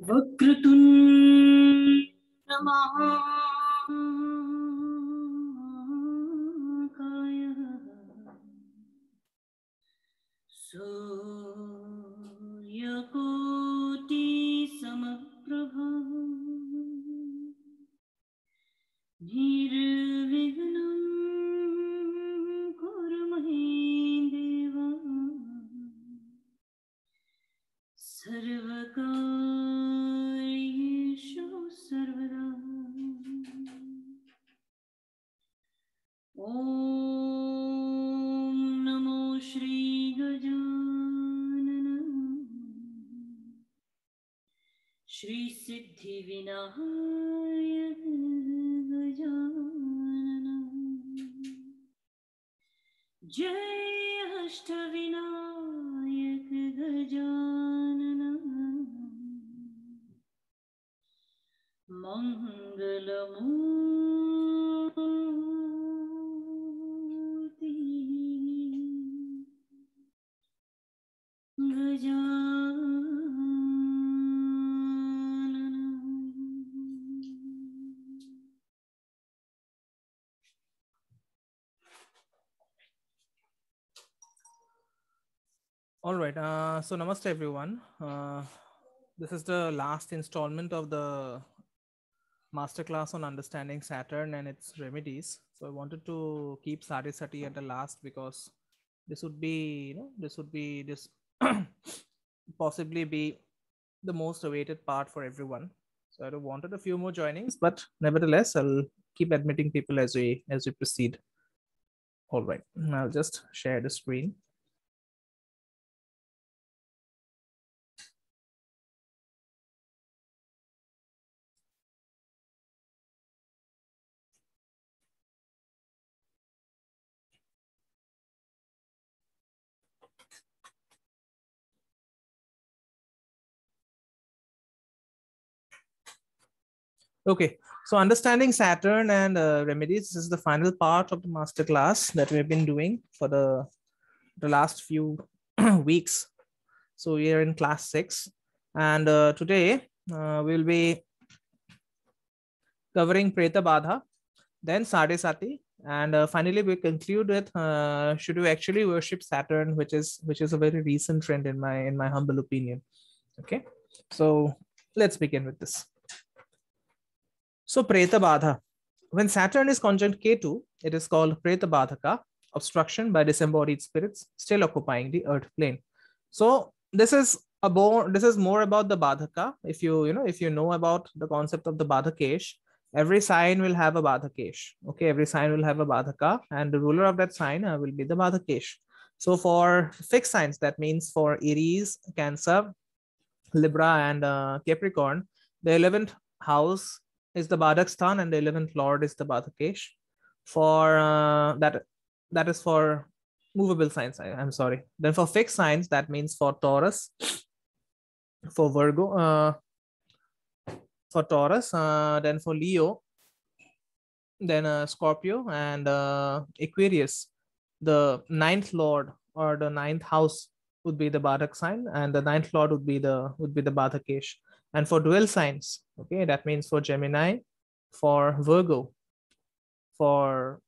वक्रतुण्ड महाकाय सूर्यकोटि समप्रभा निर्विघ्नं कुरु महे देवा सर्वकार्येषु सर्वदा ॐ नमो श्री गजानन श्री सिद्धिविनायक गजानन जय Ashtavinayak Gajanan मंगलमूर्ति Gajanan. All right. So namaste everyone. This is the last installment of the masterclass on understanding Saturn and its remedies. So I wanted to keep Sari Sati at the last because this would be, this possibly be the most awaited part for everyone. So I wanted a few more joinings, but nevertheless, I'll keep admitting people as we proceed. All right. I'll just share the screen. Okay, so understanding Saturn and remedies, this is the final part of the masterclass that we've been doing for the last few weeks. So we are in class 6, and today we'll be covering Preta Badha, then Sade Sati, and finally we conclude with should you actually worship Saturn, which is a very recent trend in my humble opinion. Okay, so let's begin with this. So Preta Badha. When Saturn is conjunct Ketu, it is called Preta Badhaka, obstruction by disembodied spirits still occupying the earth plane. So this is more about the Badhaka. If you know about the concept of the Badhakesh, every sign will have a Badhakesh. Okay, every sign will have a Badhaka, and the ruler of that sign will be the Badhakesh. So for fixed signs, that means for Aries, Cancer, Libra, and Capricorn, the 11th house is the Badhak Sthan and the 11th Lord is the Badhakesh. For that is for movable signs. I'm sorry. Then for fixed signs, that means for Taurus, for Virgo, for Taurus, then for Leo, then Scorpio, and Aquarius. The 9th Lord or the 9th house would be the Badhak sign, and the 9th Lord would be the Badhakesh. And for dual signs, okay, that means for Gemini, for Virgo, for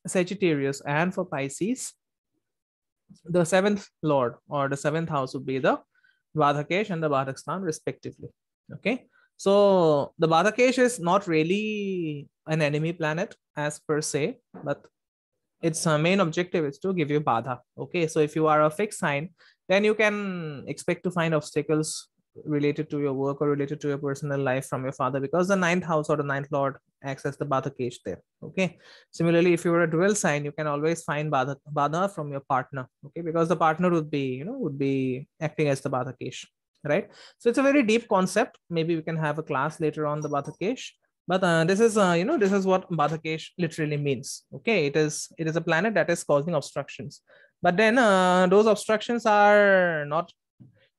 Sagittarius, and for Pisces, the 7th Lord or the 7th house would be the Badhakesh and the Badhak Sthan respectively. Okay, so the Badhakesh is not really an enemy planet as per se, but its main objective is to give you Badha. Okay, so if you are a fixed sign, then you can expect to find obstacles related to your work or related to your personal life from your father, because the 9th house or the 9th Lord acts as the Badhakesh there. Okay, similarly, if you're a dual sign, you can always find Badha from your partner. Okay, because the partner would be acting as the Badhakesh, right? So it's a very deep concept. Maybe we can have a class later on the Badhakesh. But this is what Badhakesh literally means. Okay, it is a planet that is causing obstructions. But then those obstructions are not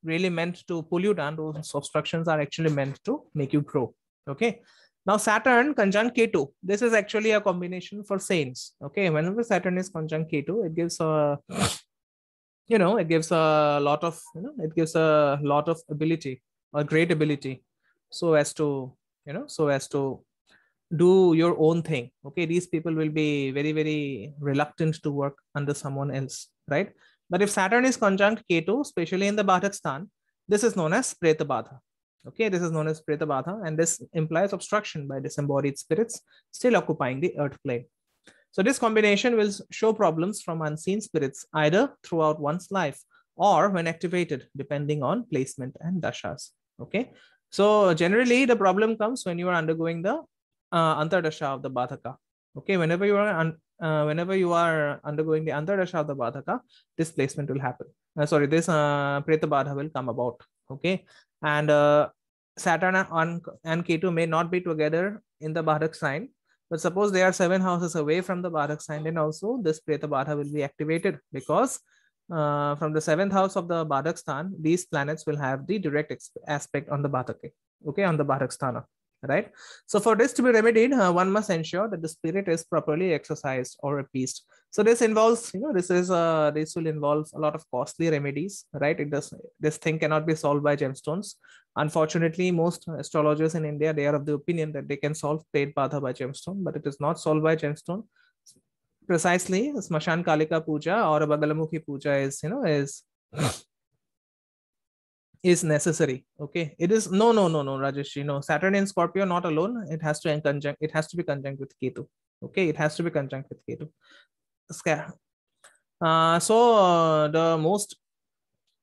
really meant to pull you down. Those obstructions are actually meant to make you grow. Okay. Now Saturn conjunct Ketu. This is actually a combination for saints. Okay. Whenever Saturn is conjunct Ketu, it gives a it gives a lot of ability or great ability, so as to, so as to do your own thing. Okay, these people will be very, very reluctant to work under someone else, right? But if Saturn is conjunct Ketu, especially in the Badhak Sthan, this is known as Preta Badha. Okay, this is known as Preta Badha, and this implies obstruction by disembodied spirits still occupying the earth plane. So this combination will show problems from unseen spirits either throughout one's life or when activated, depending on placement and dashas. Okay, so generally the problem comes when you are undergoing the antardasha of the Badhaka. Okay, whenever you are undergoing the antardasha of the Badhaka, this placement will happen. This Preta Badha will come about. Okay, and Saturn and Ketu may not be together in the Badhak sign, but suppose they are 7 houses away from the Badhak sign, then also this Preta Badha will be activated, because from the 7th house of the Badhak Sthan, these planets will have the direct aspect on the Badhak, okay, on the Badhak Sthana, right? So for this to be remedied, one must ensure that the spirit is properly exercised or appeased. So this involves, this will involve a lot of costly remedies, right? This thing cannot be solved by gemstones. Unfortunately, most astrologers in India, they are of the opinion that they can solve Pret Badha by gemstone, but it is not solved by gemstone. Precisely, Smashan Kalika Puja or Bagalamukhi Puja is necessary. Okay, it is no, Rajesh, Saturn in Scorpio not alone. It has to be conjunct with Ketu. Okay, it has to be conjunct with Ketu. The most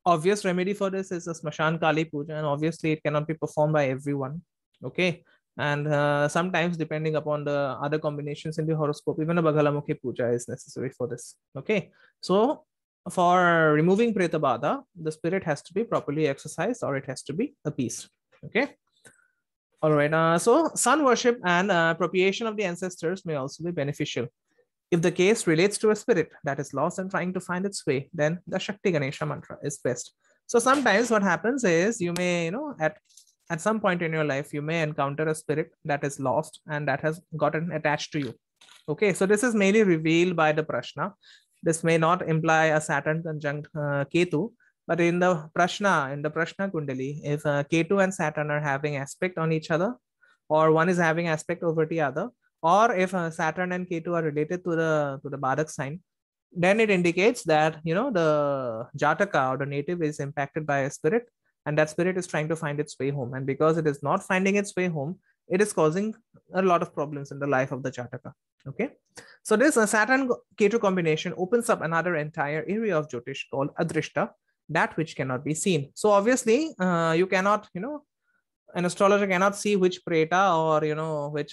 obvious remedy for this is a Smashan Kali Puja, and obviously it cannot be performed by everyone. Okay, and sometimes, depending upon the other combinations in the horoscope, even a Bagalamukhi Puja is necessary for this. Okay, so for removing Preta Badha, the spirit has to be properly exercised or it has to be appeased. Okay. All right. So sun worship and propitiation of the ancestors may also be beneficial. If the case relates to a spirit that is lost and trying to find its way, then the Shakti Ganesha mantra is best. So sometimes what happens is you may, at some point in your life, you may encounter a spirit that is lost and that has gotten attached to you. Okay, so this is mainly revealed by the prashna. This may not imply a Saturn conjunct Ketu, but in the prashna Kundali, if Ketu and Saturn are having aspect on each other, or one is having aspect over the other, or if Saturn and Ketu are related to the Badhak sign, then it indicates that the Jataka or the native is impacted by a spirit, and that spirit is trying to find its way home. And because it is not finding its way home, it is causing a lot of problems in the life of the Jataka. Okay, so this Saturn Ketu combination opens up another entire area of Jyotish called Adrishta, that which cannot be seen. So obviously, you cannot, an astrologer cannot see which preta or which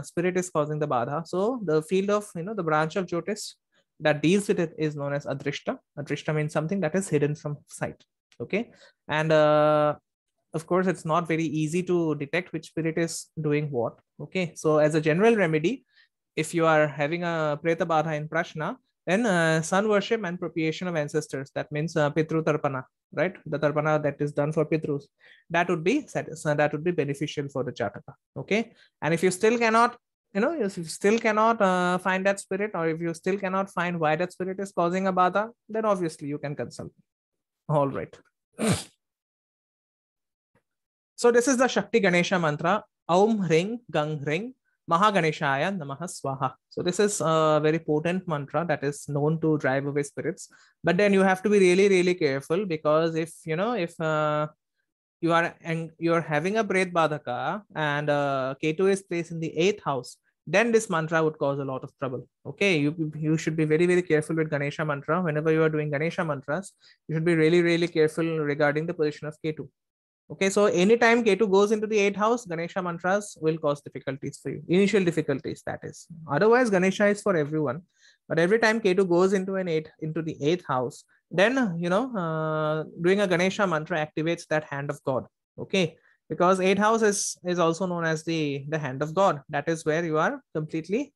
spirit is causing the badha. So the field of the branch of Jyotish that deals with it is known as Adrishta. Adrishta means something that is hidden from sight. Okay, and of course, it's not very easy to detect which spirit is doing what. Okay, so as a general remedy, if you are having a Preta Badha in Prashna, then sun worship and propitiation of ancestors, that means Pitru Tarpana, right? The Tarpana that is done for Pitrus, that would be beneficial for the Jataka. Okay, and if you still cannot, if you still cannot find that spirit, or if you still cannot find why that spirit is causing a Badha, then obviously you can consult. All right. So this is the Shakti Ganesha mantra. Aum Hring Gang Hring Mahaganeshaya Namaha Swaha. So this is a very potent mantra that is known to drive away spirits. But then you have to be really, really careful, because if you are having a Pret Badhaka and Ketu is placed in the 8th house, then this mantra would cause a lot of trouble. Okay, you should be very, very careful with Ganesha mantra. Whenever you are doing Ganesha mantras, you should be really, really careful regarding the position of Ketu. Okay, so anytime Ketu goes into the 8th house, Ganesha mantras will cause difficulties for you. Initial difficulties, that is. Otherwise, Ganesha is for everyone. But every time Ketu goes into the 8th house, then doing a Ganesha mantra activates that hand of God. Okay, because 8th house is also known as the hand of God. That is where you are completely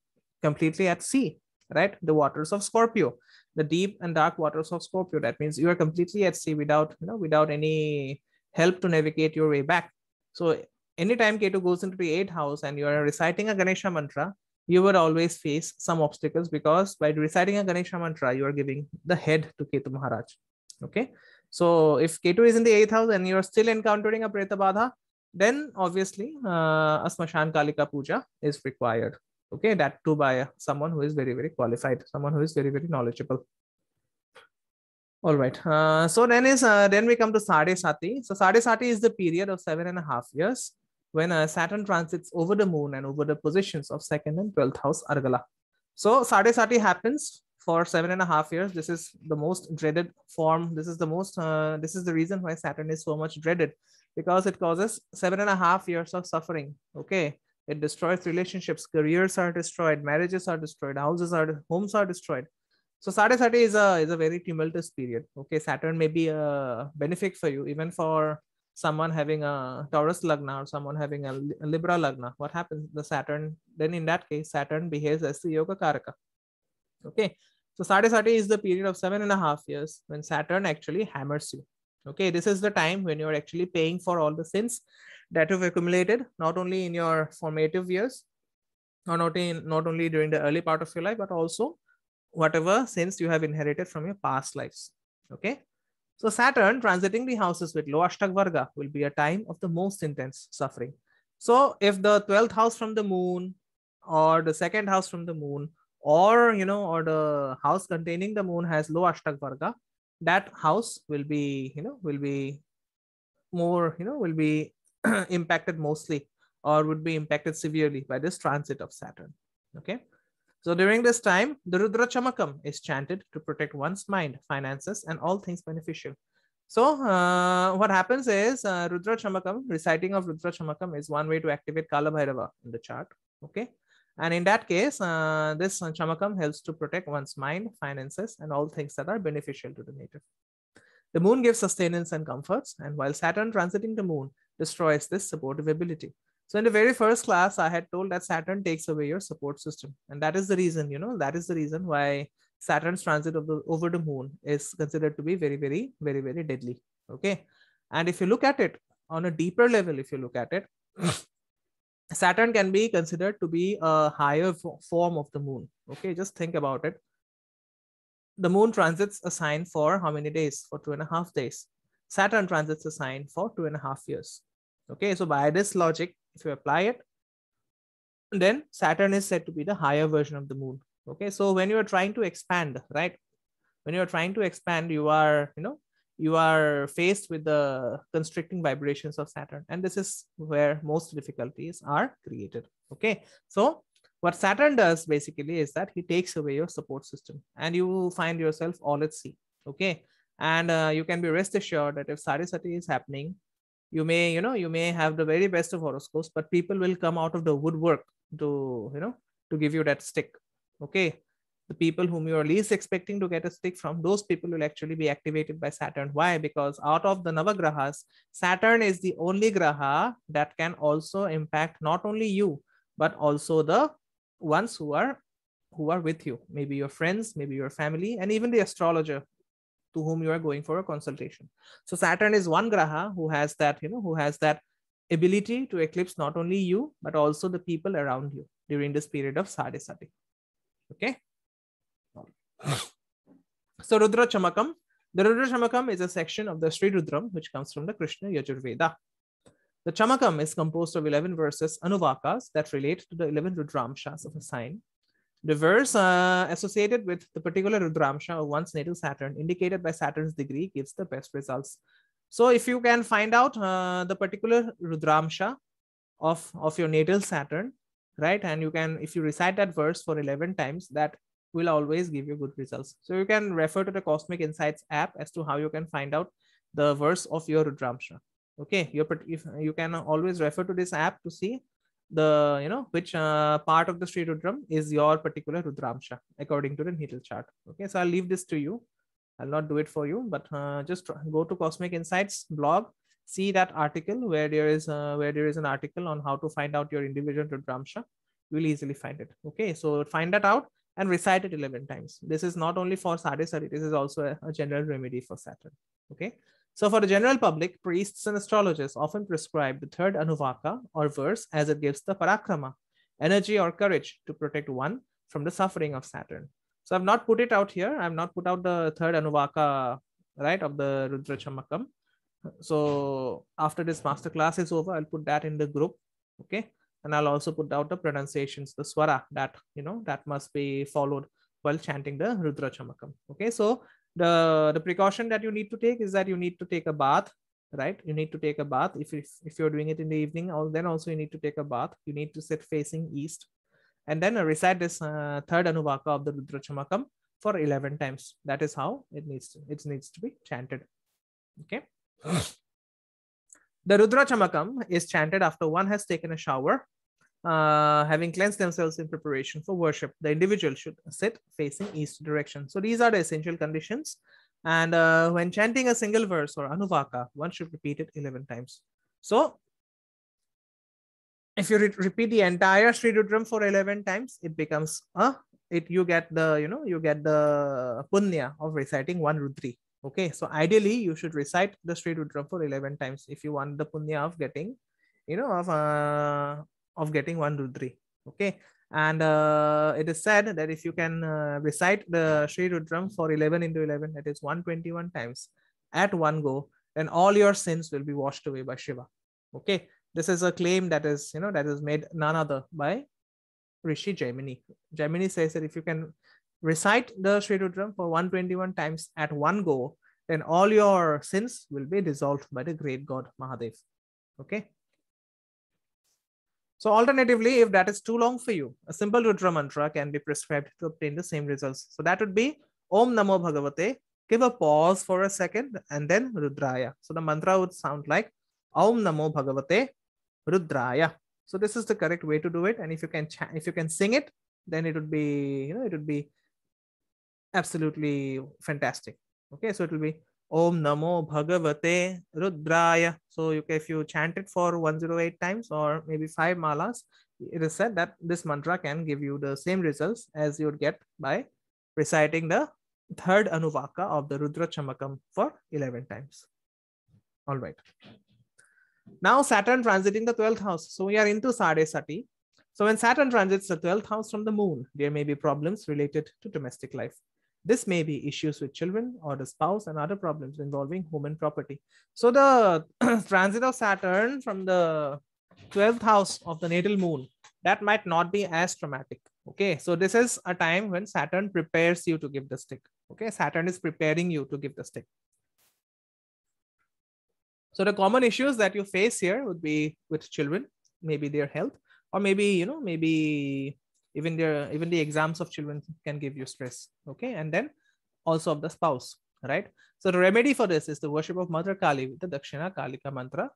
at sea, right? The waters of Scorpio, the deep and dark waters of Scorpio. That means you are completely at sea without any help to navigate your way back. So anytime Ketu goes into the 8th house and you are reciting a Ganesha mantra, you would always face some obstacles, because by reciting a Ganesha mantra, you are giving the head to Ketu Maharaj. Okay, So if Ketu is in the 8th house and you're still encountering a Preta Badha, then obviously a Smashan Kalika Puja is required. Okay, that too by someone who is very, very qualified, someone who is very, very knowledgeable. All right. So then we come to Sade Sati. So Sade Sati is the period of 7.5 years when Saturn transits over the moon and over the positions of 2nd and 12th house Argala. So Sade Sati happens for 7.5 years. This is the most dreaded form. This is the reason why Saturn is so much dreaded, because it causes 7.5 years of suffering. Okay. It destroys relationships, careers are destroyed, marriages are destroyed, homes are destroyed. So Sade Sati is a very tumultuous period. Okay, Saturn may be a benefit for you, even for someone having a Taurus Lagna or someone having a Libra Lagna. What happens? The Saturn, then in that case, Saturn behaves as the Yoga Karaka. Okay, so Sade Sati is the period of 7.5 years when Saturn actually hammers you. Okay, this is the time when you're actually paying for all the sins that you've accumulated, not only in your formative years, or not only during the early part of your life, but also whatever sins you have inherited from your past lives. Okay. So Saturn transiting the houses with low Ashtak Varga will be a time of the most intense suffering. So if the 12th house from the moon or the 2nd house from the moon, or or the house containing the moon has low Ashtak Varga, that house will be more will be impacted mostly, or would be impacted severely by this transit of Saturn. Okay. So during this time, the Rudra Chamakam is chanted to protect one's mind, finances, and all things beneficial. So what happens is Rudra Chamakam, reciting of Rudra Chamakam is one way to activate Kala Bhairava in the chart. Okay. And in that case, this Chamakam helps to protect one's mind, finances, and all things that are beneficial to the native. The moon gives sustenance and comforts, and while Saturn transiting the moon destroys this supportive ability. So in the very first class, I had told that Saturn takes away your support system. And that is the reason, that is the reason why Saturn's transit over the moon is considered to be very, very, very, very deadly. Okay. And if you look at it on a deeper level, if you look at it, Saturn can be considered to be a higher form of the moon. Okay. Just think about it. The moon transits a sign for how many days? For 2.5 days. Saturn transits a sign for 2.5 years. Okay. So by this logic, if you apply it, then Saturn is said to be the higher version of the moon. Okay. So when you are trying to expand, right? When you are trying to expand, you are faced with the constricting vibrations of Saturn. And this is where most difficulties are created. Okay. So what Saturn does basically is that he takes away your support system and you find yourself all at sea. Okay. And you can be rest assured that if Sade Sati is happening, you may have the very best of horoscopes, but people will come out of the woodwork to give you that stick. Okay. The people whom you are least expecting to get a stick from, those people will actually be activated by Saturn. Why? Because out of the Navagrahas, Saturn is the only graha that can also impact not only you, but also the ones who are with you, maybe your friends, maybe your family, and even the astrologer to whom you are going for a consultation. So Saturn is one graha who has that ability to eclipse not only you, but also the people around you during this period of Sade Sati. Okay. So Rudra Chamakam. The Rudra Chamakam is a section of the Sri Rudram which comes from the Krishna Yajurveda. The Chamakam is composed of 11 verses, Anuvakas, that relate to the 11 Rudramshas of a sign. The verse associated with the particular Rudramsha of one's natal Saturn, indicated by Saturn's degree, gives the best results. So if you can find out the particular Rudramsha of your natal Saturn, right, and if you recite that verse for 11 times, that will always give you good results. So you can refer to the Cosmic Insights app as to how you can find out the verse of your Rudramsha. Okay, if you can always refer to this app to see the which part of the Sri Rudram is your particular Rudramsha according to the natal chart. Okay, so I'll leave this to you. I'll not do it for you, but just go to Cosmic Insights blog, see that article where there is an article on how to find out your individual Rudramsha. You will easily find it. Okay, so find that out and recite it 11 times. This is not only for Sade Sati, this is also a general remedy for Saturn. Okay. So for the general public, priests and astrologers often prescribe the third Anuvaka or verse as it gives the Parakrama, energy or courage to protect one from the suffering of Saturn. So I've not put it out here. I've not put out the third Anuvaka right, of the Rudra Chamakam. So after this master class is over, I'll put that in the group. Okay. And I'll also put out the pronunciations, the swara that, that must be followed while chanting the Rudra Chamakam. Okay. So the precaution that you need to take is that you need to take a bath, right? You need to take a bath. If you're doing it in the evening, or then also you need to take a bath. You need to sit facing east, and then recite this third Anuvaka of the Rudra Chamakam for 11 times. That is how it needs to be chanted. Okay. The Rudra Chamakam is chanted after one has taken a shower, having cleansed themselves in preparation for worship. The individual should sit facing east direction. So these are the essential conditions. And when chanting a single verse or Anuvaka, one should repeat it 11 times. So if you repeat the entire Sri Rudram for 11 times, it becomes you get the punya of reciting one Rudri. Okay, so ideally you should recite the Sri Rudram for 11 times if you want the punya of getting, of getting one Rudri. Okay, and it is said that if you can recite the Sri Rudram for 11 into 11, that is 121 times at one go, then all your sins will be washed away by Shiva. Okay, this is a claim that is, that is made none other by Rishi Jaimini. Jaimini says that if you can recite the Sri Rudram for 121 times at one go, then all your sins will be dissolved by the great God Mahadev. Okay. So alternatively, if that is too long for you, a simple Rudra mantra can be prescribed to obtain the same results. So that would be Om Namo Bhagavate. Give a pause for a second and then Rudraya. So the mantra would sound like Om Namo Bhagavate Rudraya. So this is the correct way to do it. And if you can sing it, then it would be, it would be absolutely fantastic. Okay, so it will be Om Namo Bhagavate Rudraya. So if you chant it for 108 times or maybe 5 malas, it is said that this mantra can give you the same results as you would get by reciting the third Anuvaka of the Rudra Chamakam for 11 times. All right. Now Saturn transiting the 12th house. So we are into Sade Sati. So when Saturn transits the 12th house from the moon, there may be problems related to domestic life. This may be issues with children or the spouse and other problems involving home and property. So the transit of Saturn from the 12th house of the natal moon, that might not be as traumatic. Okay, so this is a time when Saturn prepares you to give the stick. Okay, Saturn is preparing you to give the stick. So the common issues that you face here would be with children, maybe their health, or maybe, maybe even the exams of children can give you stress. Okay, and then also of the spouse, right? So the remedy for this is the worship of Mother Kali with the Dakshina Kalika mantra.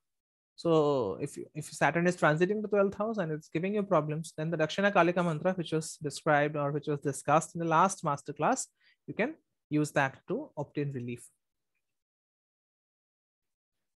So if Saturn is transiting the 12th house and it's giving you problems, then the Dakshina Kalika mantra, which was described or which was discussed in the last masterclass, you can use that to obtain relief.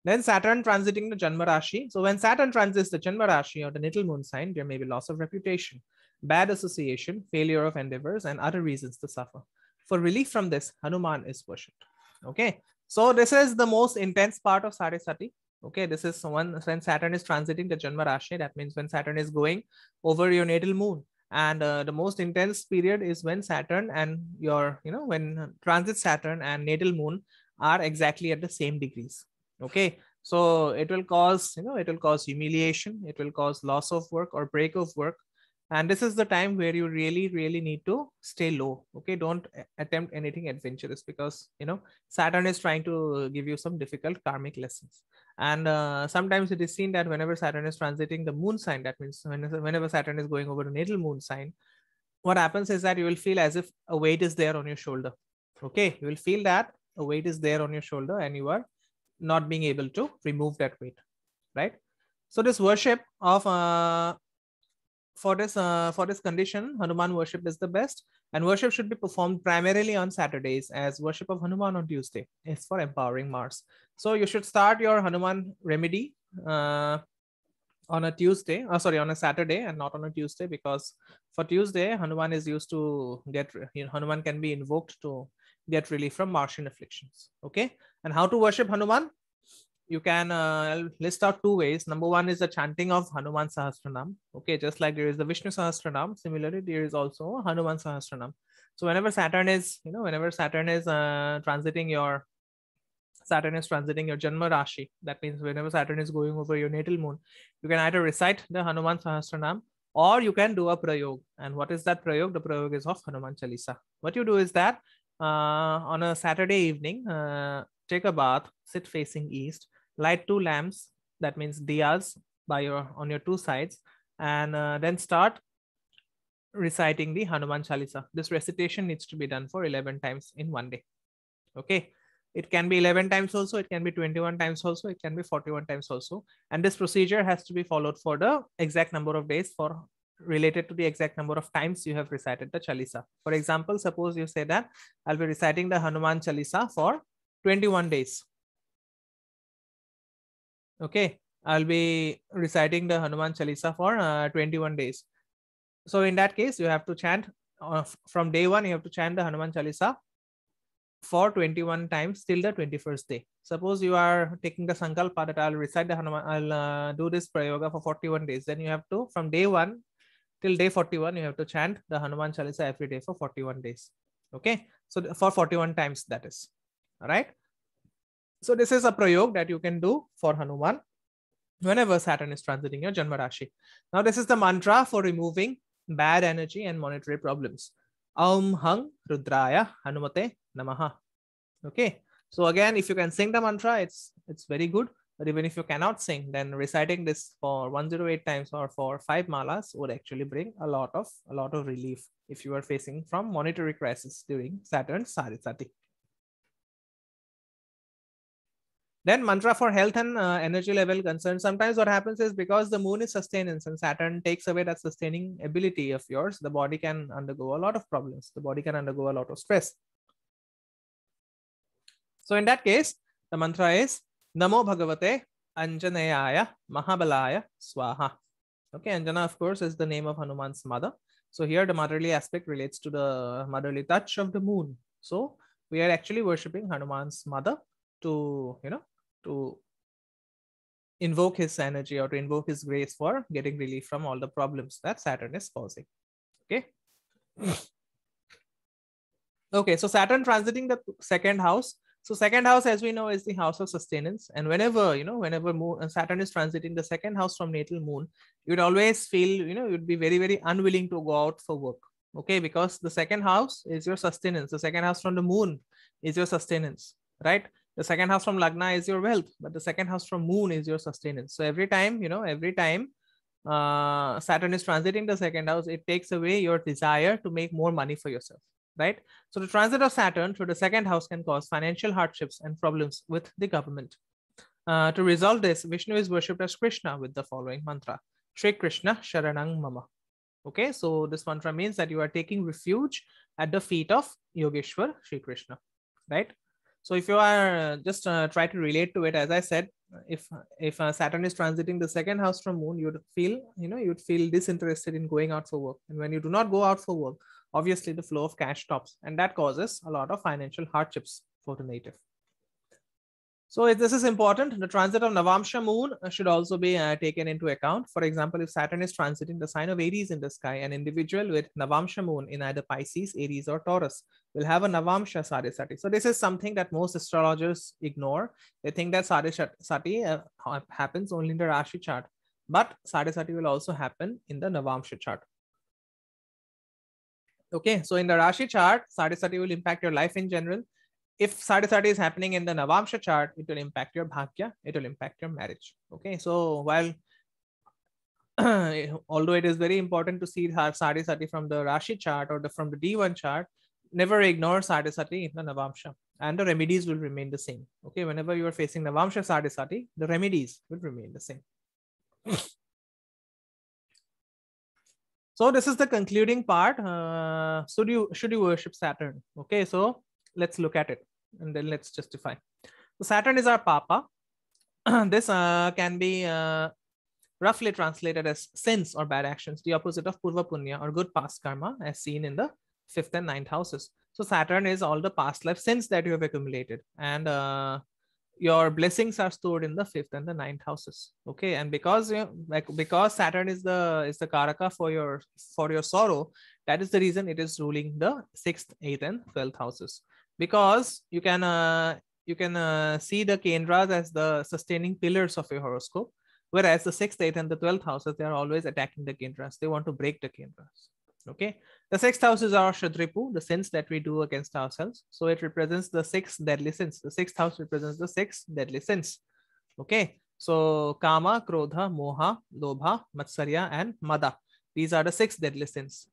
Then Saturn transiting the Janma Rashi. So when Saturn transits the Janma Rashi or the natal moon sign, there may be loss of reputation, bad association, failure of endeavors, and other reasons to suffer. For relief from this, Hanuman is worshipped. Okay, so this is the most intense part of Sade Sati. Okay, this is when Saturn is transiting the Janma Rashi. That means when Saturn is going over your natal moon. And the most intense period is when Saturn and your, when transit Saturn and natal moon are exactly at the same degrees. Okay, so it will cause, it will cause humiliation, it will cause loss of work or break of work. And this is the time where you really need to stay low. Okay, don't attempt anything adventurous because, Saturn is trying to give you some difficult karmic lessons. And sometimes it is seen that whenever Saturn is transiting the moon sign, that means whenever Saturn is going over the natal moon sign, what happens is that you will feel as if a weight is there on your shoulder. Okay, you will feel that a weight is there on your shoulder and you are not being able to remove that weight, right? So this worship of for this condition, Hanuman worship is the best, and worship should be performed primarily on Saturdays, as worship of Hanuman on Tuesday is for empowering Mars. So you should start your Hanuman remedy on a Tuesday, on a Saturday and not on a Tuesday, because for Tuesday Hanuman is used to get, Hanuman can be invoked to get relief from Martian afflictions. Okay, and how to worship Hanuman? You can list out 2 ways. Number 1 is the chanting of Hanuman Sahasranam. Okay, just like there is the Vishnu Sahasranam, similarly there is also Hanuman Sahasranam. So whenever Saturn is, transiting your Saturn is transiting your Janma Rashi. That means whenever Saturn is going over your natal moon, you can either recite the Hanuman Sahasranam or you can do a prayog. And what is that prayog? The prayog is of Hanuman Chalisa. What you do is that on a Saturday evening, take a bath, sit facing east, light 2 lamps, that means diyas on your 2 sides, and then start reciting the Hanuman Chalisa. This recitation needs to be done for 11 times in one day. Okay. It can be 11 times also, it can be 21 times also, it can be 41 times also. And this procedure has to be followed for the exact number of days for related to the exact number of times you have recited the Chalisa. For example, suppose you say that I'll be reciting the Hanuman Chalisa for 21 days. Okay, I'll be reciting the Hanuman Chalisa for 21 days. So in that case, you have to chant from day 1, you have to chant the Hanuman Chalisa for 21 times till the 21st day. Suppose you are taking the sankalpa that I'll recite the Hanuman, I'll do this prayoga for 41 days. Then you have to, from day 1 till day 41, you have to chant the Hanuman Chalisa every day for 41 days. Okay, so for 41 times, that is. All right. So this is a prayog that you can do for Hanuman whenever Saturn is transiting your Janma Rashi. Now this is the mantra for removing bad energy and monetary problems. Aum Hang Rudraya Hanumate Namaha. Okay, so again, if you can sing the mantra, it's very good. But even if you cannot sing, then reciting this for 108 times or for 5 malas would actually bring a lot of relief if you are facing from monetary crisis during Saturn's Sarisati. Then mantra for health and energy level concern. Sometimes what happens is because the moon is sustenance and Saturn takes away that sustaining ability of yours, the body can undergo a lot of problems. The body can undergo a lot of stress. So in that case, the mantra is Namo Bhagavate Anjaneyaya Mahabalaya Swaha. Okay, Anjana, of course, is the name of Hanuman's mother. So here the motherly aspect relates to the motherly touch of the moon. So we are actually worshipping Hanuman's mother to, to invoke his energy or to invoke his grace for getting relief from all the problems that Saturn is causing. Okay. Okay, so Saturn transiting the 2nd house. So 2nd house, as we know, is the house of sustenance. And whenever, Saturn is transiting the 2nd house from natal moon, you'd always feel, you'd be very, very unwilling to go out for work. Okay, because the 2nd house is your sustenance. The 2nd house from the moon is your sustenance, right? The 2nd house from Lagna is your wealth, but the 2nd house from moon is your sustenance. So every time, Saturn is transiting the 2nd house, it takes away your desire to make more money for yourself, right? So the transit of Saturn through the 2nd house can cause financial hardships and problems with the government. To resolve this, Vishnu is worshipped as Krishna with the following mantra: Shri Krishna Sharanang Mama. Okay, so this mantra means that you are taking refuge at the feet of Yogeshwar Shri Krishna, right? So if you are just try to relate to it, as I said, if Saturn is transiting the 2nd house from moon, you'd feel disinterested in going out for work. And when you do not go out for work, obviously the flow of cash stops, and that causes a lot of financial hardships for the native. So this is important. The transit of Navamsha moon should also be taken into account. For example, if Saturn is transiting the sign of Aries in the sky, an individual with Navamsha moon in either Pisces, Aries, or Taurus will have a Navamsha Sarisati. So this is something that most astrologers ignore. They think that Sarisati happens only in the Rashi chart, but Sarisati will also happen in the Navamsha chart. Okay, so in the Rashi chart, Sarisati will impact your life in general. If Sarisati is happening in the Navamsha chart, it will impact your Bhagya, it will impact your marriage. Okay, so while although it is very important to see Sarisati from the Rashi chart or from the D1 chart, never ignore Sarisati in the Navamsha, and the remedies will remain the same. Okay, whenever you are facing Navamsha Sarisati, the remedies will remain the same. So this is the concluding part. Should you worship Saturn? Okay, so let's look at it and then let's justify. So Saturn is our Papa. This can be roughly translated as sins or bad actions, the opposite of Purva Punya or good past karma, as seen in the 5th and 9th houses. So Saturn is all the past life sins that you have accumulated, and your blessings are stored in the 5th and the 9th houses. Okay, and because because Saturn is the karaka for your sorrow, that is the reason it is ruling the 6th, 8th, and 12th houses. Because you can you can see the Kendras as the sustaining pillars of your horoscope, whereas the 6th, 8th, and the 12th houses, they are always attacking the Kendras. They want to break the Kendras. Okay, the 6th house is our Shadripu, the sins that we do against ourselves. So it represents the 6 deadly sins. The 6th house represents the 6 deadly sins. Okay, so Kama, Krodha, Moha, Lobha, Matsarya, and Mada. These are the 6 deadly sins,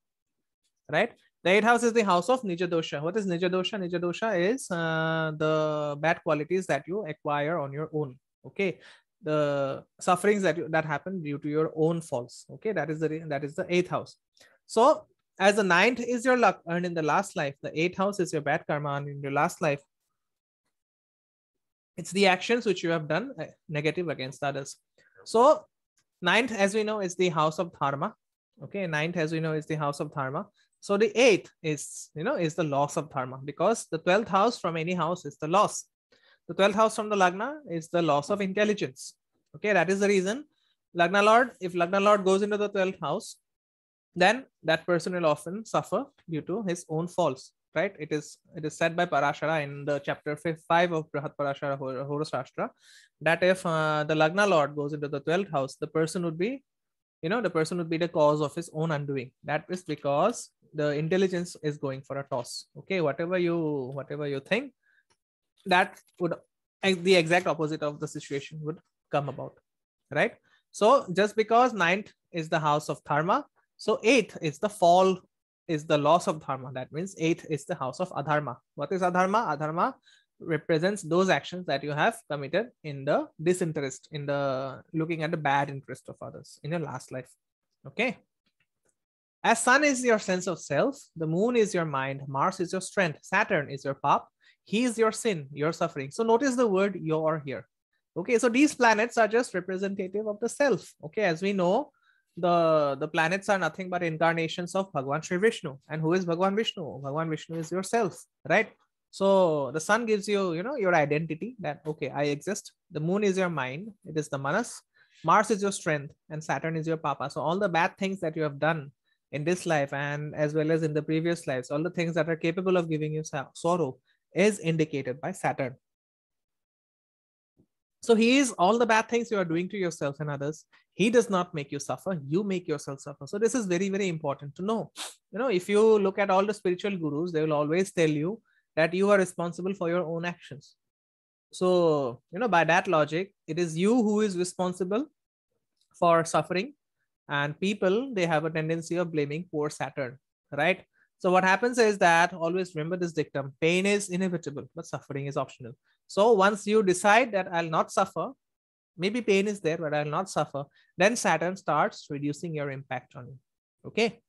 right? The 8th house is the house of Nija Dosha. What is Nija Dosha? Nija Dosha is the bad qualities that you acquire on your own. Okay, the sufferings that happen due to your own faults. Okay, that is the 8th house. So as the 9th is your luck earned in the last life, the 8th house is your bad karma earned in your last life. It's the actions which you have done negative against others. So 9th, as we know, is the house of dharma. Okay, 9th, as we know, is the house of dharma. So the 8th is, is the loss of dharma, because the 12th house from any house is the loss. The 12th house from the Lagna is the loss of intelligence. Okay, that is the reason Lagna Lord, if Lagna Lord goes into the 12th house, then that person will often suffer due to his own faults, right? It is said by Parashara in the chapter 5 of Brihat Parashara Horosashtra that if the Lagna Lord goes into the 12th house, the person would be, the cause of his own undoing. That is because the intelligence is going for a toss. Okay, whatever you think, that would the exact opposite of the situation would come about, right? So just because 9th is the house of dharma, so 8th is the fall, is the loss of dharma. That means 8th is the house of adharma. What is adharma? Adharma represents those actions that you have committed in the disinterest, in the looking at the bad interest of others in your last life. Okay. As sun is your sense of self, the moon is your mind, Mars is your strength, Saturn is your path, he is your sin, your suffering. So notice the word your here. Okay, so these planets are just representative of the self. Okay, as we know, the planets are nothing but incarnations of Bhagwan Shri Vishnu. And who is Bhagwan Vishnu? Bhagwan Vishnu is yourself, right? So the sun gives you, your identity that, okay, I exist. The moon is your mind. It is the manas. Mars is your strength and Saturn is your papa. So all the bad things that you have done in this life and as well as in the previous lives, all the things that are capable of giving you sorrow is indicated by Saturn. So he is all the bad things you are doing to yourself and others. He does not make you suffer. You make yourself suffer. So this is very, very important to know. If you look at all the spiritual gurus, they will always tell you that you are responsible for your own actions. So, by that logic, it is you who is responsible for suffering, and people, they have a tendency of blaming poor Saturn, right? So what happens is that, always remember this dictum, pain is inevitable, but suffering is optional. So once you decide that I'll not suffer, maybe pain is there, but I'll not suffer, then Saturn starts reducing your impact on you. Okay.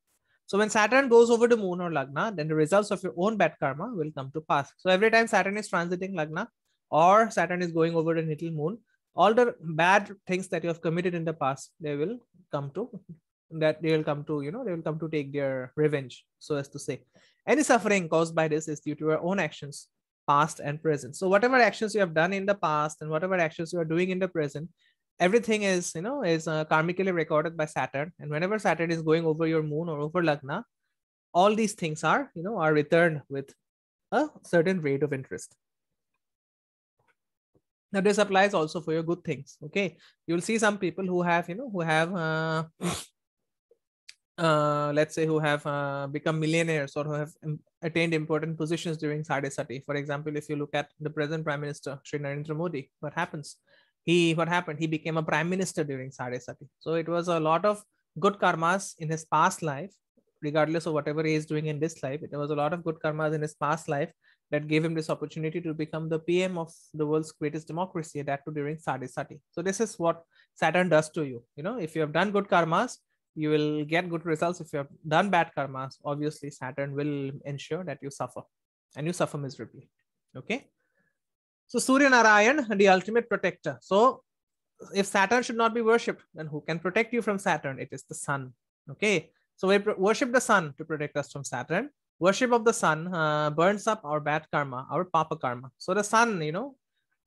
So when Saturn goes over the moon or Lagna, then the results of your own bad karma will come to pass. So every time Saturn is transiting Lagna or Saturn is going over the natal moon, all the bad things that you have committed in the past, they will come to take their revenge, so as to say. Any suffering caused by this is due to your own actions, past and present. So whatever actions you have done in the past and whatever actions you are doing in the present, everything is karmically recorded by Saturn. And whenever Saturn is going over your moon or over Lagna, all these things are returned with a certain rate of interest. Now this applies also for your good things. Okay, you'll see some people who have let's say who have become millionaires or who have attained important positions during Sade Sati. For example, if you look at the present Prime Minister Shri Narendra Modi, what happened? He became a prime minister during Sade Sati. So it was a lot of good karmas in his past life, regardless of whatever he is doing in this life. It was a lot of good karmas in his past life that gave him this opportunity to become the PM of the world's greatest democracy, that too during Sade Sati. So this is what Saturn does to you. If you have done good karmas, you will get good results. If you have done bad karmas, obviously Saturn will ensure that you suffer, and you suffer miserably. Okay. So Surya Narayan, the ultimate protector. So if Saturn should not be worshipped, then who can protect you from Saturn? It is the sun. Okay. So we worship the sun to protect us from Saturn. Worship of the sun burns up our bad karma, our papa karma. So the sun,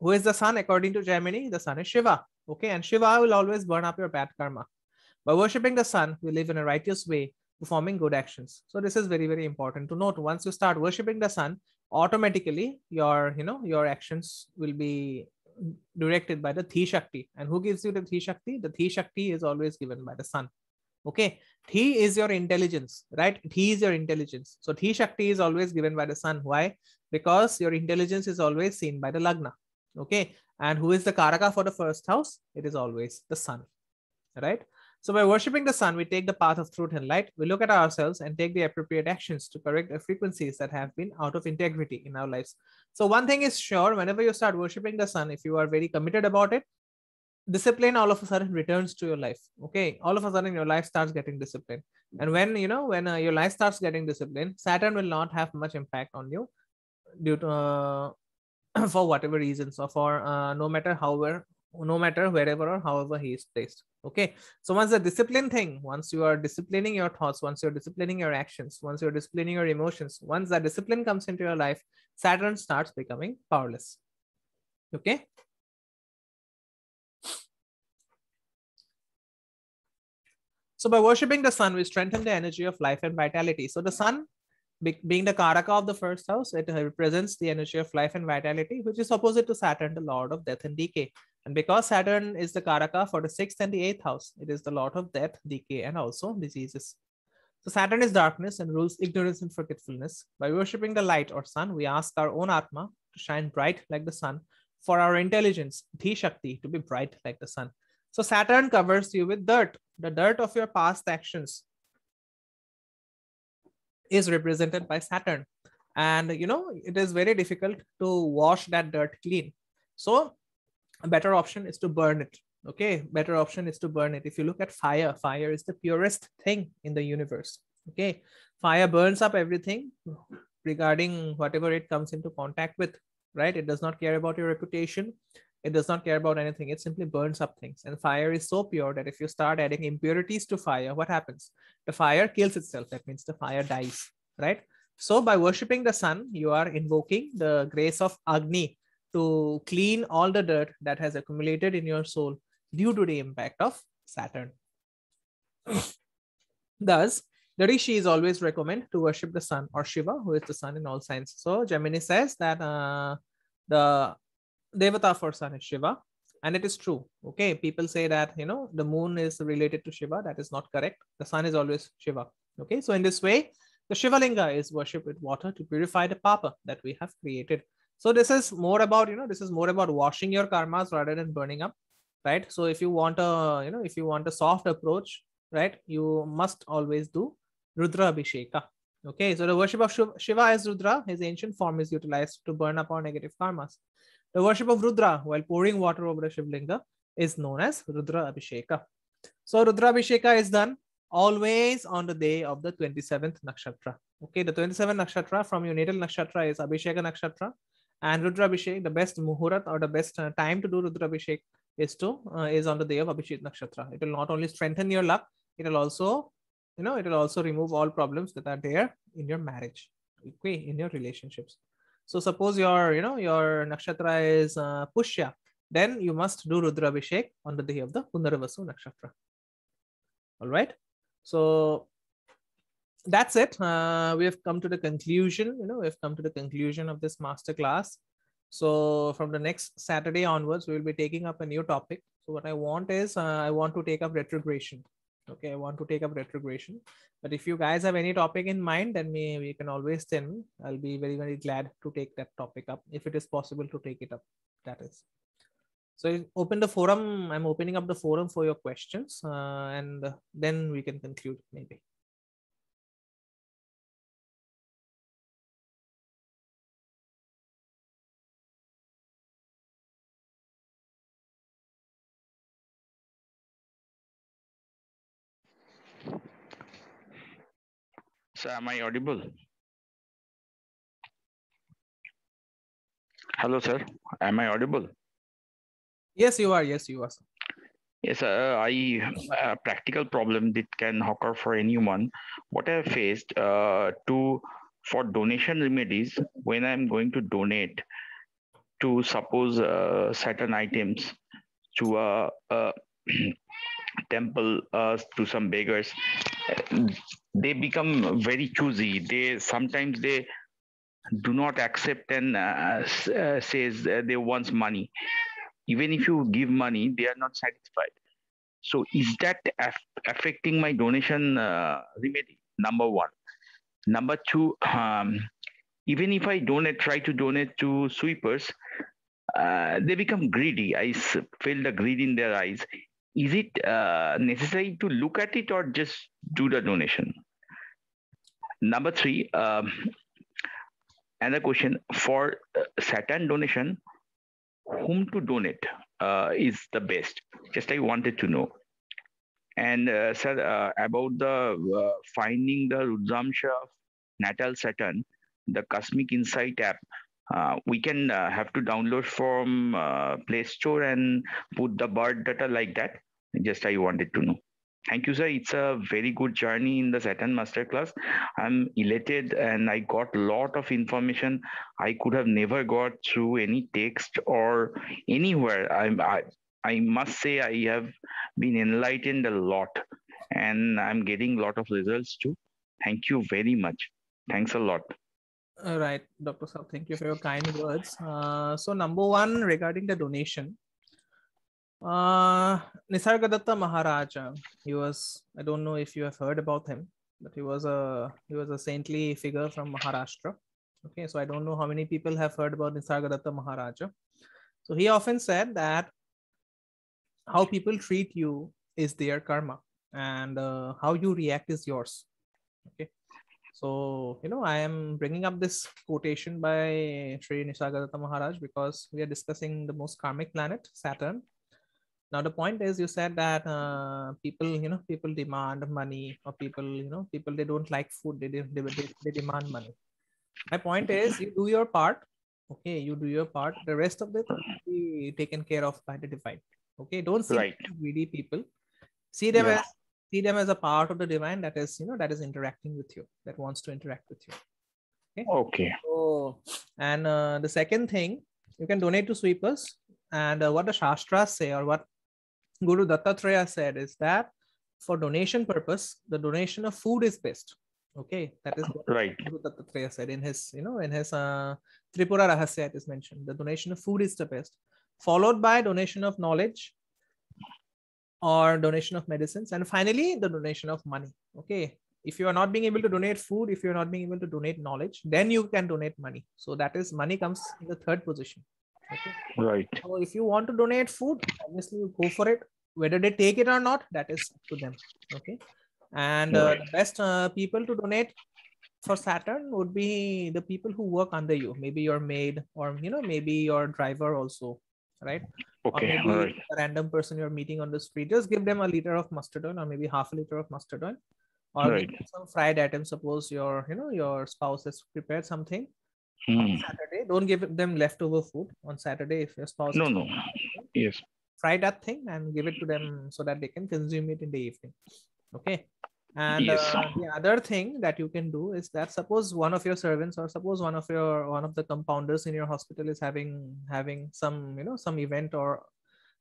who is the sun according to Gemini? The sun is Shiva. Okay. And Shiva will always burn up your bad karma. By worshipping the sun, we live in a righteous way, performing good actions. So this is very, very important to note. Once you start worshipping the sun, automatically your, your actions will be directed by the Thi Shakti. And who gives you the Thi Shakti? The Thi Shakti is always given by the sun. Okay, Thi is your intelligence, right? Thi is your intelligence. So Thi Shakti is always given by the sun. Why? Because your intelligence is always seen by the Lagna. Okay, and who is the Karaka for the first house? It is always the sun, right? So by worshipping the sun, we take the path of truth and light. We look at ourselves and take the appropriate actions to correct the frequencies that have been out of integrity in our lives. So one thing is sure, whenever you start worshipping the sun, if you are very committed about it, discipline all of a sudden returns to your life. Okay, all of a sudden your life starts getting disciplined. And when your life starts getting disciplined, Saturn will not have much impact on you due to for whatever reasons, or for no matter wherever or however he is placed. Okay, so once the discipline thing, once you are disciplining your thoughts, once you're disciplining your actions, once you're disciplining your emotions, once that discipline comes into your life, Saturn starts becoming powerless. Okay, so by worshipping the sun, we strengthen the energy of life and vitality. So the sun, being the Karaka of the first house, it represents the energy of life and vitality, which is opposite to Saturn, the Lord of death and decay. And because Saturn is the Karaka for the 6th and the 8th house, it is the Lord of death, decay, and also diseases. So Saturn is darkness and rules ignorance and forgetfulness. By worshipping the light or sun, we ask our own Atma to shine bright like the sun, for our intelligence, Thi Shakti, to be bright like the sun. So Saturn covers you with dirt, the dirt of your past actions is represented by Saturn. And it is very difficult to wash that dirt clean. So a better option is to burn it. Okay, better option is to burn it. If you look at fire, fire is the purest thing in the universe. Okay, fire burns up everything regarding whatever it comes into contact with, right? It does not care about your reputation. It does not care about anything. It simply burns up things. And fire is so pure that if you start adding impurities to fire, what happens? The fire kills itself. That means the fire dies, right? So by worshipping the sun, you are invoking the grace of Agni to clean all the dirt that has accumulated in your soul due to the impact of Saturn. Thus, the rishis always recommend to worship the sun, or Shiva, who is the sun in all signs. So Gemini says that the Devata for sun is Shiva, and it is true. Okay, people say that the moon is related to Shiva. That is not correct. The sun is always Shiva. Okay, so in this way, the Shiva Linga is worshipped with water to purify the papa that we have created. So this is more about washing your karmas rather than burning up, right? So if you want a soft approach, right, you must always do Rudra Abhisheka. Okay, so the worship of Shiva as Rudra, his ancient form, is utilized to burn up our negative karmas. The worship of Rudra while pouring water over the Shivlinga is known as Rudra Abhisheka. So Rudra Abhisheka is done always on the day of the 27th nakshatra. Okay, the 27th nakshatra from your natal nakshatra is Abhisheka nakshatra, and Rudra Abhishek, the best muhurat or the best time to do Rudra Abhishek is on the day of Abhishek nakshatra. It will not only strengthen your luck, it will also remove all problems that are there in your marriage, okay, in your relationships. So suppose your nakshatra is Pushya, then you must do Rudra Abhishek on the day of the Punarvasu nakshatra. All right. So that's it. We have come to the conclusion. We've come to the conclusion of this masterclass. So from the next Saturday onwards, we will be taking up a new topic. So what I want is I want to take up retrogression. Okay, I want to take up retrogression. But if you guys have any topic in mind, then we can always tell me. I'll be very, very glad to take that topic up if it is possible to take it up. That is. So open the forum. I'm opening up the forum for your questions, and then we can conclude maybe. Sir, am I audible? Hello, sir. Am I audible? Yes, you are. Yes, you are. Sir. Yes, a practical problem that can occur for anyone. What I have faced for donation remedies, when I'm going to donate to suppose certain items to a temple, to some beggars, they become very choosy. Sometimes they do not accept and says they want money. Even if you give money, they are not satisfied. So is that affecting my donation remedy? Number one. Number two, even if I try to donate to sweepers, they become greedy. I feel the greed in their eyes. Is it necessary to look at it or just do the donation? Number three, another question for Saturn donation, whom to donate is the best? Just I wanted to know. And sir, about the finding the Rudramsha of natal Saturn, the Cosmic Insight app, we can have to download from Play Store and put the birth data like that. Just I wanted to know. Thank you, sir. It's a very good journey in the Saturn Masterclass. I'm elated and I got a lot of information I could have never got through any text or anywhere. I must say I have been enlightened a lot and I'm getting a lot of results too. Thank you very much. Thanks a lot. All right, Dr. Saab, thank you for your kind words. So number one, regarding the donation, Nisargadatta Maharaja, he was, I don't know if you have heard about him, but he was a saintly figure from Maharashtra. Okay, so I don't know how many people have heard about Nisargadatta Maharaja. So he often said that how people treat you is their karma, and how you react is yours. Okay, so I am bringing up this quotation by Sri Nisargadatta Maharaj because we are discussing the most karmic planet, Saturn. Now the point is, you said that people demand money, or people they don't like food, they demand money. My point is, you do your part. Okay, you do your part. The rest of it will be taken care of by the divine. Okay, don't see greedy people. See them as a part of the divine that is interacting with you, that wants to interact with you. Okay. So, and the second thing, you can donate to sweepers. And what the Shastras say, or what Guru Dattatreya said, is that for donation purpose, the donation of food is best. Okay, that is what Guru Dattatreya said in his Tripura Rahasya. It is mentioned the donation of food is the best, followed by donation of knowledge or donation of medicines, and finally the donation of money. Okay, if you are not being able to donate food, if you are not being able to donate knowledge, then you can donate money. So that is, money comes in the third position. Okay. Right. So if you want to donate food, obviously you go for it. Whether they take it or not, that is up to them. Okay. And the best people to donate for Saturn would be the people who work under you. Maybe your maid, or maybe your driver also, right? Okay. Or maybe a random person you're meeting on the street. Just give them a liter of mustard oil, or maybe half a liter of mustard oil, or give them some fried items. Suppose your spouse has prepared something on Saturday. Don't give them leftover food on Saturday. If your spouse fry that thing and give it to them so that they can consume it in the evening. Okay. And the other thing that you can do is that, suppose one of your servants, or suppose one of the compounders in your hospital is having some some event, or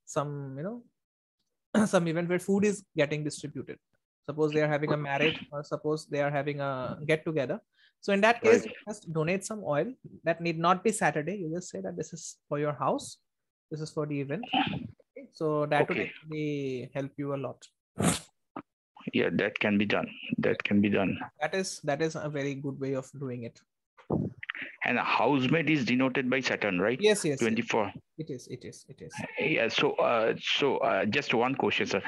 some some event where food is getting distributed. Suppose they are having a marriage, or suppose they are having a get together. So in that case, you just donate some oil. That need not be Saturday. You just say that this is for your house, this is for the event. Okay. So that would actually help you a lot. Yeah, that can be done. That can be done. That is a very good way of doing it. And a housemate is denoted by Saturn, right? Yes. 24. It is. Yeah. So just one question, sir.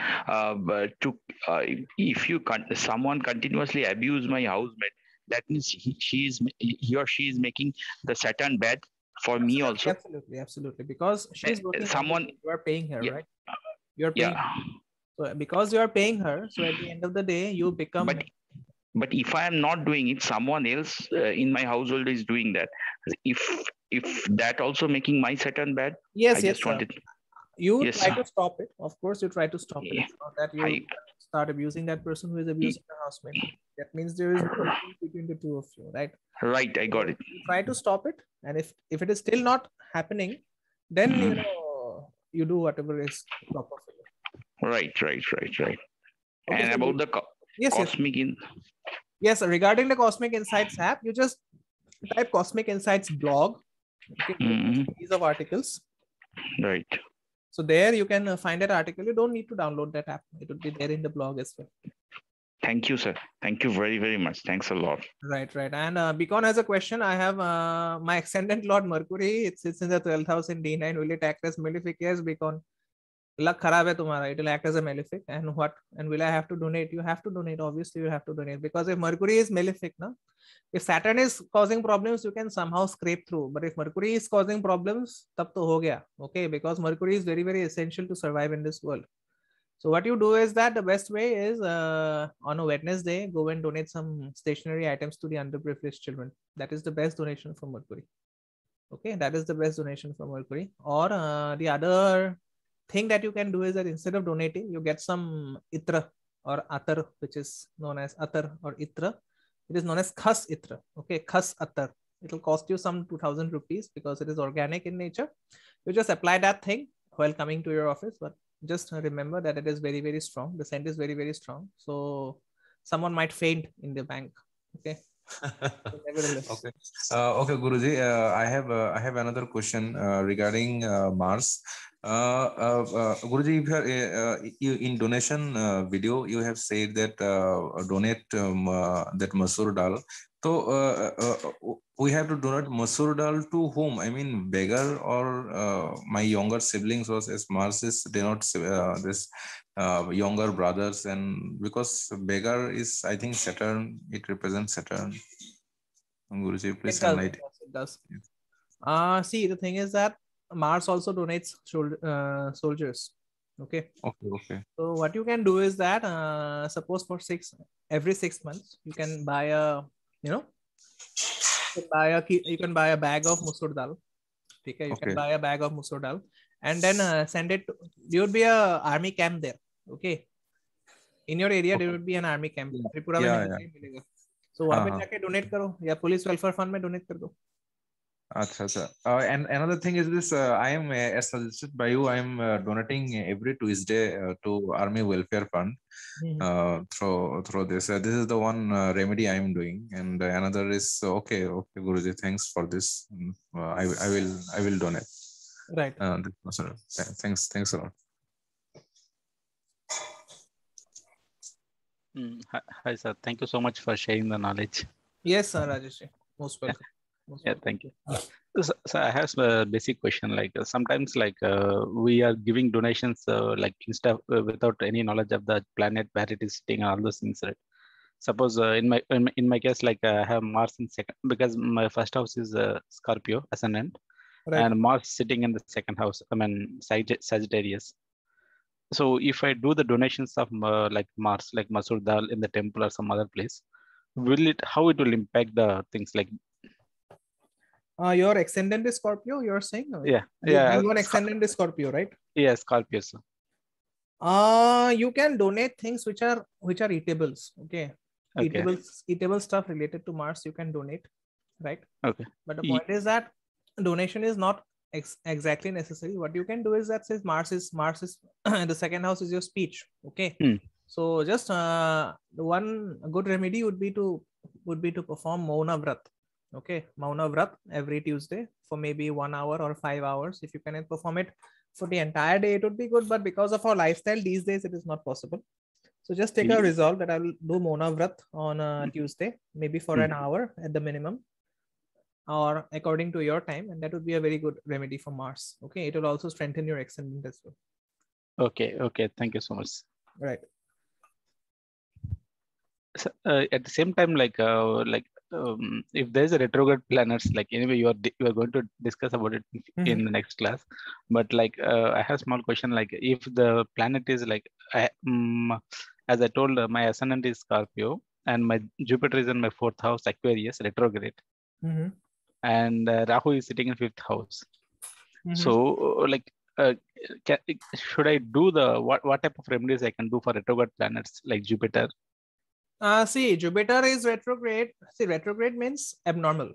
If someone continuously abuse my housemate, that means he or she is making the Saturn bad for me also. Absolutely. Because she's working. You are paying her, right? You are paying. So because you are paying her, so at the end of the day, you become. But if I am not doing it, someone else in my household is doing that. If that also making my Saturn bad, yes. You try to stop it. Of course, you try to stop it. It's not that you start abusing that person who is abusing your housemate. That means there is no difference between the two of you, right? Right, I got it. You try to stop it, and if it is still not happening, then you do whatever is proper for you. Right. Okay, and so about the cosmic Yes, regarding the Cosmic Insights app, you just type Cosmic Insights blog. Okay, Mhm. series of articles. Right. So there you can find that article. You don't need to download that app. It will be there in the blog as well. Thank you, sir. Thank you very, very much. Thanks a lot. Right. And Beacon has a question. I have my ascendant Lord Mercury. It sits in the 12th house in D9. Will it act as malefic? Yes, Beacon. Luck kharab hai tumhara. It will act as a malefic. And what? And will I have to donate? You have to donate. Obviously, you have to donate, because if Mercury is malefic, na, if Saturn is causing problems, you can somehow scrape through. But if Mercury is causing problems, tab to ho gaya. Okay, because Mercury is very, very essential to survive in this world. So what you do is that the best way is on a Wednesday, go and donate some stationery items to the underprivileged children. That is the best donation from Mercury. Okay, that is the best donation from Mercury. Or the other thing that you can do is that instead of donating, you get some itra or atar, which is known as atar or itra. It is known as khas itra. Okay, khas atar. It will cost you some 2,000 rupees because it is organic in nature. You just apply that thing while coming to your office, but just remember that it is very, very strong. The scent is very, very strong. So someone might faint in the bank. Okay. So nevertheless. Okay. Okay, Guruji. I have another question regarding Mars. Guruji, if you in donation video, you have said that donate that Masoor Dal. So we have to donate Masoor Dal to whom? I mean, beggar or my younger siblings, was as Mars is denotes this younger brothers, and because beggar is, I think, Saturn, it represents Saturn. Guruji, please enlighten. It does. See, the thing is that Mars also donates soldiers. Okay. Okay. So what you can do is that suppose for every 6 months you can buy a, you can buy a bag of Masoor Dal. Okay. You can buy a bag of Masoor Dal and then send it. There would be a army camp there. Okay. In your area there would be an army camp. Tripura mein nahi milega. So वहाँ पे जाके donate करो या police welfare fund में donate कर दो. Achha. And another thing is this: I am, as suggested by you, I am donating every Tuesday to Army Welfare Fund through this. This is the one remedy I am doing, and another is okay, Guruji. Thanks for this. I will donate. Right. Thanks a lot. Hi, sir. Thank you so much for sharing the knowledge. Yes, sir, Rajesh. Most welcome. Thank you. So I have a basic question. Like sometimes, like we are giving donations, like instead without any knowledge of the planet where it is sitting, and all those things. Right? Suppose in my case, like I have Mars in second, because my first house is Scorpio ascendant, and Mars sitting in the second house. I mean Sagittarius. So if I do the donations of like Mars, like Masoor Dal in the temple or some other place, how it will impact the things like? Your ascendant is Scorpio, you're saying? Yeah. Your ascendant is Scorpio, right? Yeah, Scorpio. Sir. You can donate things which are eatables. Okay. Eatable stuff related to Mars you can donate, right? Okay. But the point is that donation is not exactly necessary. What you can do is that says Mars is the second house is your speech. Okay. So just the one good remedy would be to perform Mauna Vrat. Okay, Mauna Vrat every Tuesday for maybe 1 hour or 5 hours. If you can perform it for the entire day, it would be good. But because of our lifestyle these days, it is not possible. So just take a resolve that I will do Mauna Vrat on Tuesday, maybe for an hour at the minimum, or according to your time, and that would be a very good remedy for Mars. Okay, it will also strengthen your ascendant as well. Okay. Thank you so much. Right. So, at the same time, if there's a retrograde planets, like anyway, you are going to discuss about it in the next class. But like, I have a small question. Like, if the planet is like, as I told, my ascendant is Scorpio, and my Jupiter is in my 4th house, Aquarius, retrograde, and Rahu is sitting in 5th house. So, like, should I do what type of remedies I can do for retrograde planets like Jupiter? See, Jupiter is retrograde. See, retrograde means abnormal.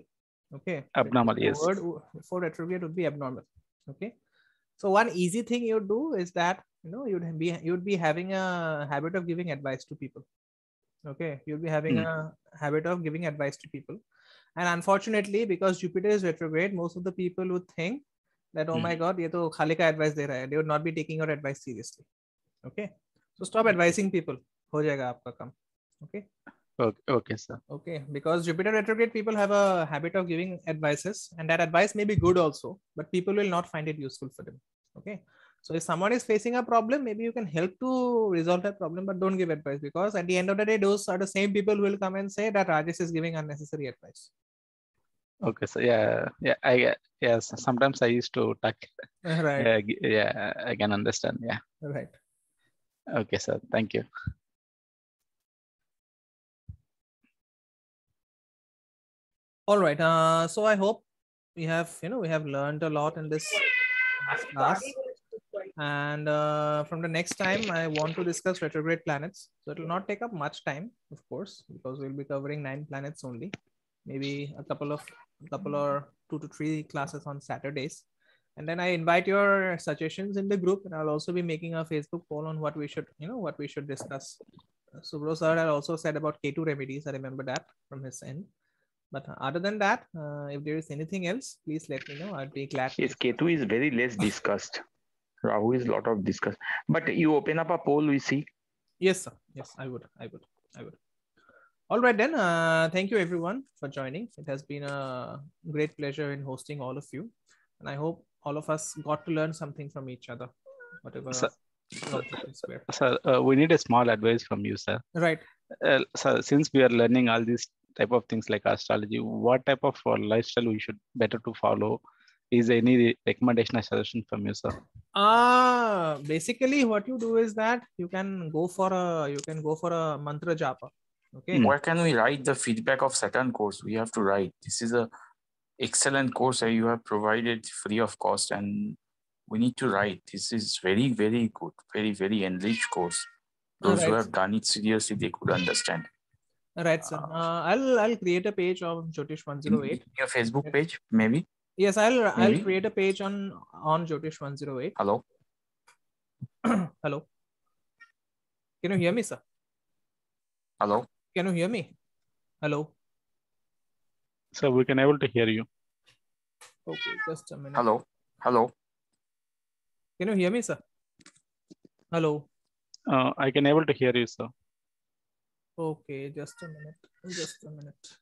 Okay. Abnormal, yes. The word for retrograde would be abnormal. Okay. So one easy thing you do is that you'd be having a habit of giving advice to people. Okay, you'll be having a habit of giving advice to people, And unfortunately, because Jupiter is retrograde, most of the people would think that, oh my God, ये तो खाली का advice दे रहा है. They would not be taking your advice seriously. Okay. So stop advising people. हो जाएगा आपका काम. Okay. Okay, sir. Okay, because Jupiter retrograde people have a habit of giving advices, and that advice may be good also, but people will not find it useful for them. Okay, so if someone is facing a problem, maybe you can help to resolve that problem, but don't give advice, because at the end of the day, those are the same people who will come and say that Rajesh is giving unnecessary advice. Okay, so yes. Sometimes I used to talk. Right. Yeah, I can understand. Yeah. Right. Okay, sir. Thank you. All right. So I hope we have learned a lot in this class. And from the next time, I want to discuss retrograde planets. So it will not take up much time, of course, because we'll be covering 9 planets only. Maybe a couple or 2 to 3 classes on Saturdays. And then I invite your suggestions in the group, and I'll also be making a Facebook poll on what we should discuss. Subro sir had also said about Ketu remedies. I remember that from his end. But other than that, if there is anything else, please let me know. I'd be glad. Yes, Ketu is very less discussed. Rahu is a lot of discussed. But you open up a poll, we see. Yes, sir. Yes, I would. All right then. Thank you everyone for joining. It has been a great pleasure in hosting all of you, and I hope all of us got to learn something from each other, whatever. Sir, we need a small advice from you, sir. Right. So since we are learning all these type of things like astrology, what type of lifestyle we should better to follow? Is there any recommendation or suggestion from you, sir? Basically what you do is that you can go for a mantra japa. Okay. Where can we write the feedback of Saturn course? We have to write. This is a excellent course that you have provided free of cost, and we need to write. This is very, very good, very, very enriched course. Those who have done it seriously, they could understand. Right, sir. I'll create a page of Jyotish 108. Your Facebook page, maybe. Yes, I'll create a page on Jyotish 108. Hello. Hello. Can you hear me, sir? Hello. Can you hear me? Hello. Sir, we can able to hear you. Okay, just a minute. Hello. Hello. Can you hear me, sir? Hello. I can able to hear you, sir. Okay, just a minute.